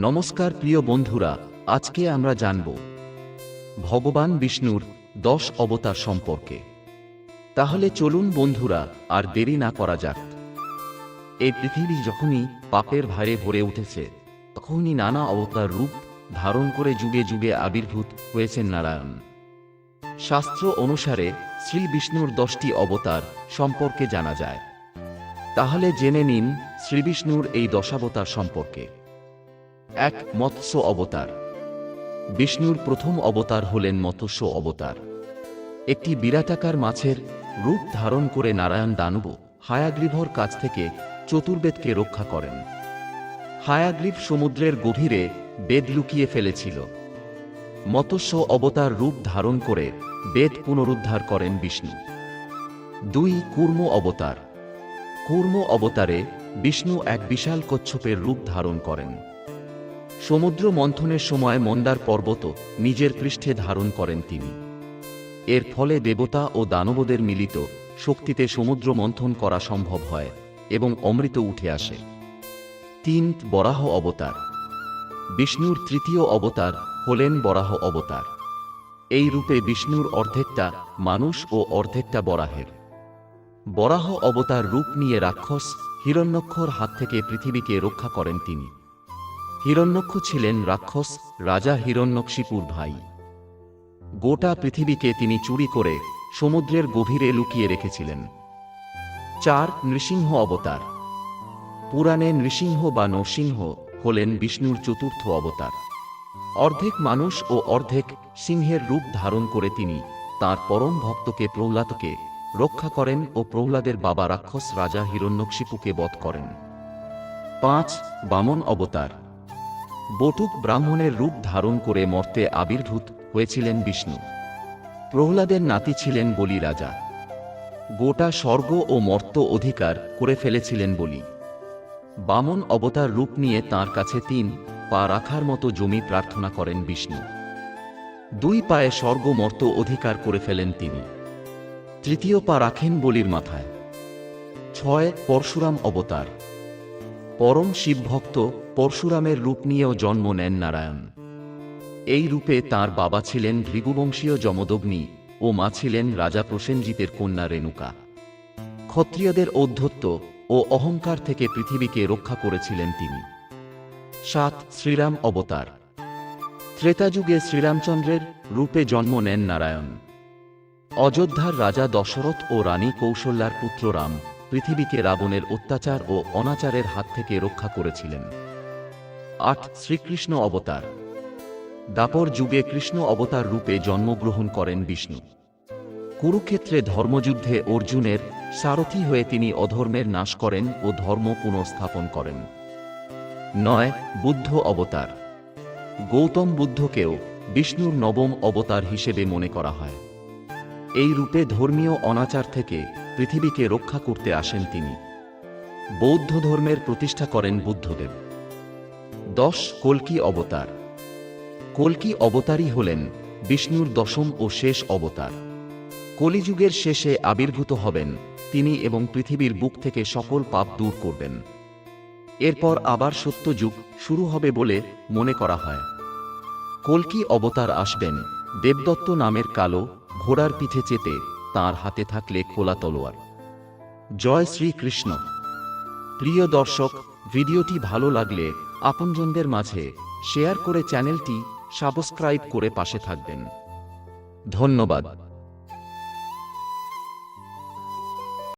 নমস্কার প্রিয় বন্ধুরা, আজকে আমরা জানব ভগবান বিষ্ণুর 10 অবতার সম্পর্কে। তাহলে চলুন বন্ধুরা, আর দেরি না করা যাক। এই পৃথিবী যখনই পাপের ভারে ভরে উঠেছে, তখনই নানা অবতার রূপ ধারণ করে যুগে যুগে আবির্ভূত হয়েছেন নারায়ণ। শাস্ত্র অনুসারে শ্রী বিষ্ণুর 10টি অবতার সম্পর্কে জানা যায়। তাহলে জেনে নিন শ্রীবিষ্ণুর এই 10 অবতার সম্পর্কে। 1. মৎস্য অবতার। বিষ্ণুর প্রথম অবতার হলেন মৎস্য অবতার। একটি বিরাটাকার মাছের রূপ ধারণ করে নারায়ণ দানব হায়াগ্রীভর কাছ থেকে চতুর্বেদকে রক্ষা করেন। হায়াগ্রীব সমুদ্রের গভীরে বেদ লুকিয়ে ফেলেছিল। মৎস্য অবতার রূপ ধারণ করে বেদ পুনরুদ্ধার করেন বিষ্ণু। 2. কূর্ম অবতার। কূর্ম অবতারে বিষ্ণু এক বিশাল কচ্ছপের রূপ ধারণ করেন। সমুদ্র মন্থনের সময় মন্দার পর্বত নিজের পৃষ্ঠে ধারণ করেন তিনি। এর ফলে দেবতা ও দানবদের মিলিত শক্তিতে সমুদ্র মন্থন করা সম্ভব হয় এবং অমৃত উঠে আসে। 3. বরাহ অবতার। বিষ্ণুর তৃতীয় অবতার হলেন বরাহ অবতার। এই রূপে বিষ্ণুর অর্ধেকটা মানুষ ও অর্ধেকটা বরাহের। বরাহ অবতার রূপ নিয়ে রাক্ষস হিরণ্যক্ষর হাত থেকে পৃথিবীকে রক্ষা করেন তিনি। হিরণ্যক্ষ ছিলেন রাক্ষস রাজা হিরণ্যকশিপুর ভাই। গোটা পৃথিবীকে তিনি চুরি করে সমুদ্রের গভীরে লুকিয়ে রেখেছিলেন। 4. নৃসিংহ অবতার। পুরাণে নৃসিংহ বা নরসিংহ হলেন বিষ্ণুর চতুর্থ অবতার। অর্ধেক মানুষ ও অর্ধেক সিংহের রূপ ধারণ করে তিনি তাঁর পরম ভক্তকে প্রহ্লাদকে রক্ষা করেন ও প্রহ্লাদের বাবা রাক্ষস রাজা হিরণ্যকশিপুকে বধ করেন। 5. বামন অবতার। বটুক ব্রাহ্মণের রূপ ধারণ করে মর্তে আবির্ভূত হয়েছিলেন বিষ্ণু। প্রহ্লাদের নাতি ছিলেন বলি রাজা। গোটা স্বর্গ ও মর্ত অধিকার করে ফেলেছিলেন বলি। বামন অবতার রূপ নিয়ে তাঁর কাছে 3 পা রাখার মতো জমি প্রার্থনা করেন বিষ্ণু। 2 পায়ে স্বর্গ মর্ত অধিকার করে ফেলেন তিনি। তৃতীয় পা রাখেন বলির মাথায়। 6. পরশুরাম অবতার। পরম শিবভক্ত পরশুরামের রূপ নিয়েও জন্ম নেন নারায়ণ। এই রূপে তাঁর বাবা ছিলেন ভৃগুবংশীয় যমদগ্নি ও মা ছিলেন রাজা প্রসেনজিতের কন্যা রেণুকা। ক্ষত্রিয়দের ঔদ্ধত্য ও অহংকার থেকে পৃথিবীকে রক্ষা করেছিলেন তিনি। 7. শ্রীরাম অবতার। ত্রেতাযুগে শ্রীরামচন্দ্রের রূপে জন্ম নেন নারায়ণ। অযোধ্যার রাজা দশরথ ও রানী কৌশল্যার পুত্র রাম পৃথিবীকে রাবণের অত্যাচার ও অনাচারের হাত থেকে রক্ষা করেছিলেন। 8. শ্রীকৃষ্ণ অবতার। দ্বাপর যুগে কৃষ্ণ অবতার রূপে জন্মগ্রহণ করেন বিষ্ণু। কুরুক্ষেত্রে ধর্মযুদ্ধে অর্জুনের সারথি হয়ে তিনি অধর্মের নাশ করেন ও ধর্ম পুনঃস্থাপন করেন। 9. বুদ্ধ অবতার। গৌতম বুদ্ধকেও বিষ্ণুর নবম অবতার হিসেবে মনে করা হয়। এই রূপে ধর্মীয় অনাচার থেকে পৃথিবীকে রক্ষা করতে আসেন তিনি। বৌদ্ধ ধর্মের প্রতিষ্ঠা করেন বুদ্ধদেব। 10. কল্কি অবতার। কল্কি অবতারই হলেন বিষ্ণুর 10ম ও শেষ অবতার। কলিযুগের শেষে আবির্ভূত হবেন তিনি এবং পৃথিবীর বুক থেকে সকল পাপ দূর করবেন। এরপর আবার সত্যযুগ শুরু হবে বলে মনে করা হয়। কল্কি অবতার আসবেন দেবদত্ত নামের কালো ঘোড়ার পিঠে চেপে, তাঁর হাতে থাকলে খোলা তলোয়ার। জয় শ্রীকৃষ্ণ। প্রিয় দর্শক, ভিডিওটি ভালো লাগলে আপনজনদের মাঝে শেয়ার করে চ্যানেলটি সাবস্ক্রাইব করে পাশে থাকবেন। ধন্যবাদ।